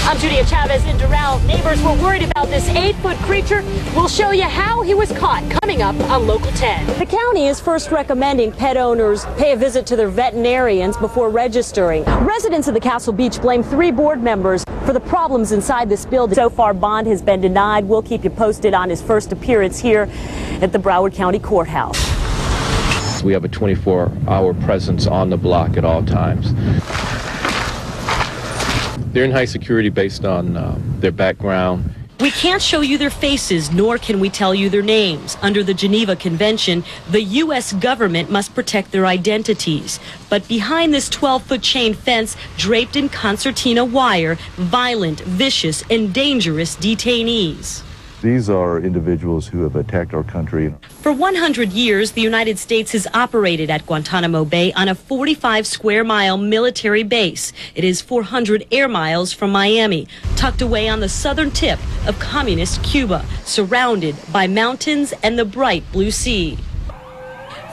I'm Judy Echavez in Doral. Neighbors were worried about this 8-foot creature. We'll show you how he was caught coming up on Local 10. The county is first recommending pet owners pay a visit to their veterinarians before registering. Residents of the Castle Beach blame 3 board members for the problems inside this building. So far, bond has been denied. We'll keep you posted on his first appearance here at the Broward County Courthouse. We have a 24-hour presence on the block at all times. They're in high security based on their background. We can't show you their faces, nor can we tell you their names. Under the Geneva Convention, the U.S. government must protect their identities. But behind this 12-foot chain fence, draped in concertina wire, violent, vicious, and dangerous detainees. These are individuals who have attacked our country. For 100 years, the United States has operated at Guantanamo Bay on a 45-square-mile military base. It is 400 air miles from Miami, tucked away on the southern tip of communist Cuba, surrounded by mountains and the bright blue sea.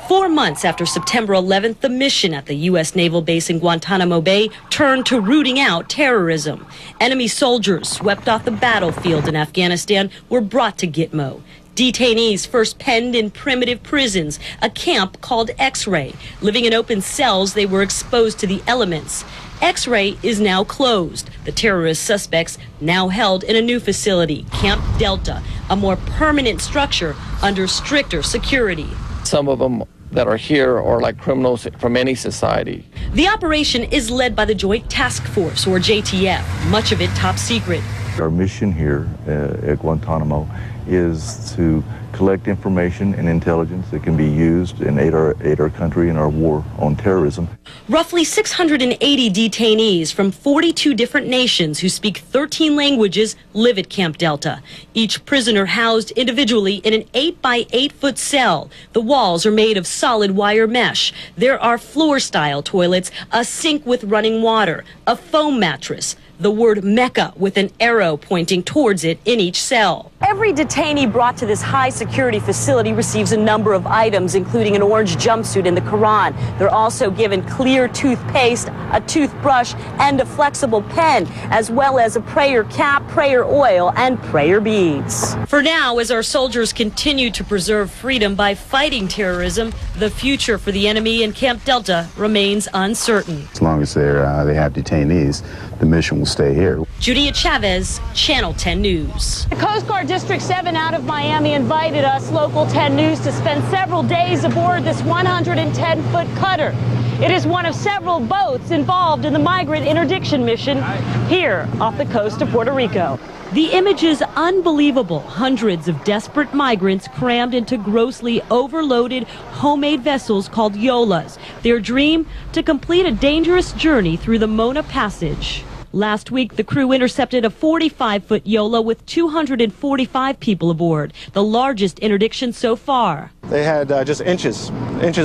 4 months after September 11th, the mission at the U.S. naval base in Guantanamo Bay turned to rooting out terrorism. Enemy soldiers swept off the battlefield in Afghanistan were brought to Gitmo. Detainees first penned in primitive prisons, a camp called X-Ray. Living in open cells, they were exposed to the elements. X-Ray is now closed. The terrorist suspects now held in a new facility, Camp Delta, a more permanent structure under stricter security. Some of them that are here are like criminals from any society. The operation is led by the Joint Task Force, or JTF, much of it top secret. Our mission here at Guantanamo is to collect information and intelligence that can be used and aid our country in our war on terrorism. Roughly 680 detainees from 42 different nations who speak 13 languages live at Camp Delta. Each prisoner housed individually in an 8-by-8-foot cell. The walls are made of solid wire mesh. There are floor-style toilets, a sink with running water, a foam mattress, the word Mecca with an arrow pointing towards it in each cell. Every detainee brought to this high-security facility receives a number of items, including an orange jumpsuit and the Quran. They're also given clear toothpaste, a toothbrush, and a flexible pen, as well as a prayer cap, prayer oil, and prayer beads. For now, as our soldiers continue to preserve freedom by fighting terrorism, the future for the enemy in Camp Delta remains uncertain. As long as they have detainees, the mission will stay here. Judy Echavez, Channel 10 News. The Coast Guard District 7 out of Miami invited us, Local 10 News, to spend several days aboard this 110-foot cutter. It is one of several boats involved in the migrant interdiction mission here off the coast of Puerto Rico. The image is unbelievable. Hundreds of desperate migrants crammed into grossly overloaded homemade vessels called Yolas. Their dream, to complete a dangerous journey through the Mona Passage. Last week, the crew intercepted a 45-foot Yola with 245 people aboard, the largest interdiction so far. They had just inches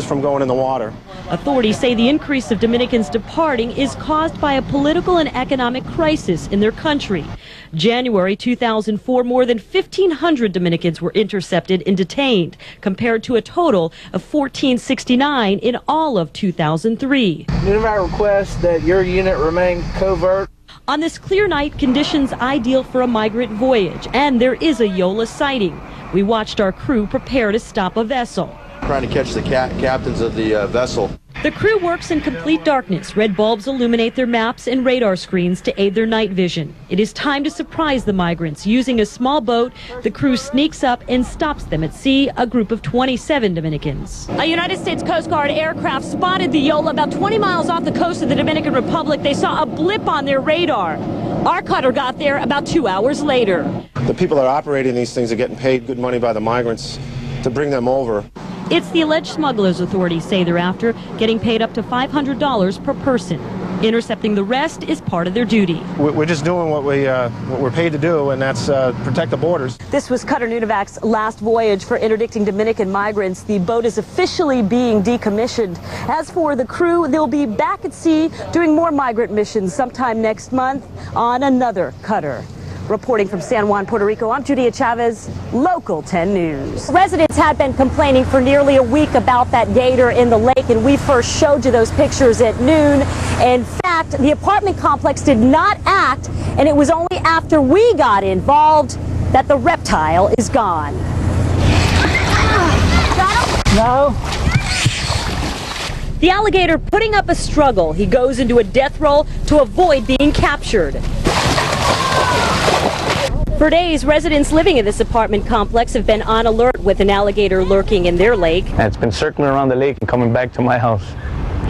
from going in the water. Authorities say the increase of Dominicans departing is caused by a political and economic crisis in their country. January 2004, more than 1,500 Dominicans were intercepted and detained, compared to a total of 1,469 in all of 2003. Nunavut requests that your unit remain covert. On this clear night, conditions ideal for a migrant voyage, and there is a Yola sighting. We watched our crew prepare to stop a vessel. Trying to catch the captains of the vessel. The crew works in complete darkness. Red bulbs illuminate their maps and radar screens to aid their night vision. It is time to surprise the migrants. Using a small boat, the crew sneaks up and stops them at sea, a group of 27 Dominicans. A United States Coast Guard aircraft spotted the Yola about 20 miles off the coast of the Dominican Republic. They saw a blip on their radar. Our cutter got there about 2 hours later. The people that are operating these things are getting paid good money by the migrants to bring them over. It's the alleged smugglers, authorities say they're after, getting paid up to $500 per person. Intercepting the rest is part of their duty. We're just doing what we're paid to do, and that's protect the borders. This was Cutter Nunavac's last voyage for interdicting Dominican migrants. The boat is officially being decommissioned. As for the crew, they'll be back at sea doing more migrant missions sometime next month on another cutter. Reporting from San Juan, Puerto Rico, I'm Judy Echavez, Local 10 News. Residents had been complaining for nearly a week about that gator in the lake, and we first showed you those pictures at noon. In fact, the apartment complex did not act, and it was only after we got involved that the reptile is gone. No. The alligator putting up a struggle. He goes into a death roll to avoid being captured. For days, residents living in this apartment complex have been on alert with an alligator lurking in their lake. And it's been circling around the lake and coming back to my house.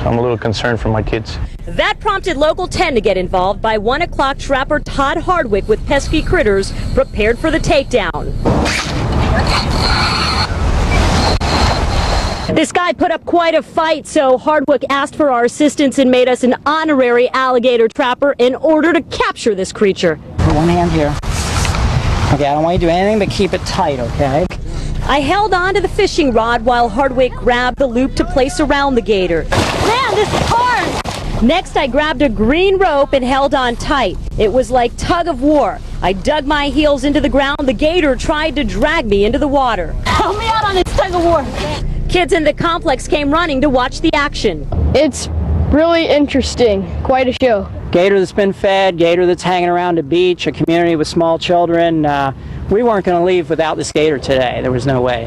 So I'm a little concerned for my kids. That prompted Local 10 to get involved by 1 o'clock trapper Todd Hardwick with pesky critters prepared for the takedown. This guy put up quite a fight, so Hardwick asked for our assistance and made us an honorary alligator trapper in order to capture this creature. Put one hand here. Okay, I don't want you to do anything but keep it tight, okay? I held on to the fishing rod while Hardwick grabbed the loop to place around the gator. Man, this is hard! Next, I grabbed a green rope and held on tight. It was like tug of war. I dug my heels into the ground. The gator tried to drag me into the water. Help me out on this tug of war. Kids in the complex came running to watch the action. It's really interesting. Quite a show. Gator that's been fed, gator that's hanging around the beach, a community with small children. We weren't going to leave without this gator today. There was no way.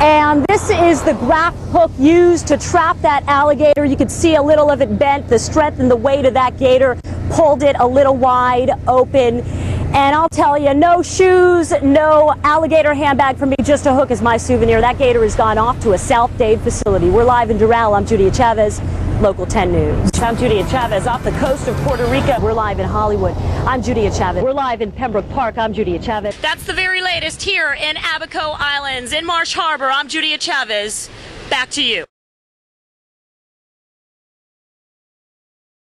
And this is the graph hook used to trap that alligator. You could see a little of it bent. The strength and the weight of that gator pulled it a little wide open. And I'll tell you, no shoes, no alligator handbag for me, just a hook is my souvenir. That gator has gone off to a South Dade facility. We're live in Doral. I'm Judy Echavez, Local 10 News. I'm Judy Echavez off the coast of Puerto Rico. We're live in Hollywood. I'm Judy Echavez. We're live in Pembroke Park. I'm Judy Echavez. That's the very latest here in Abaco Islands in Marsh Harbor. I'm Judy Echavez. Back to you.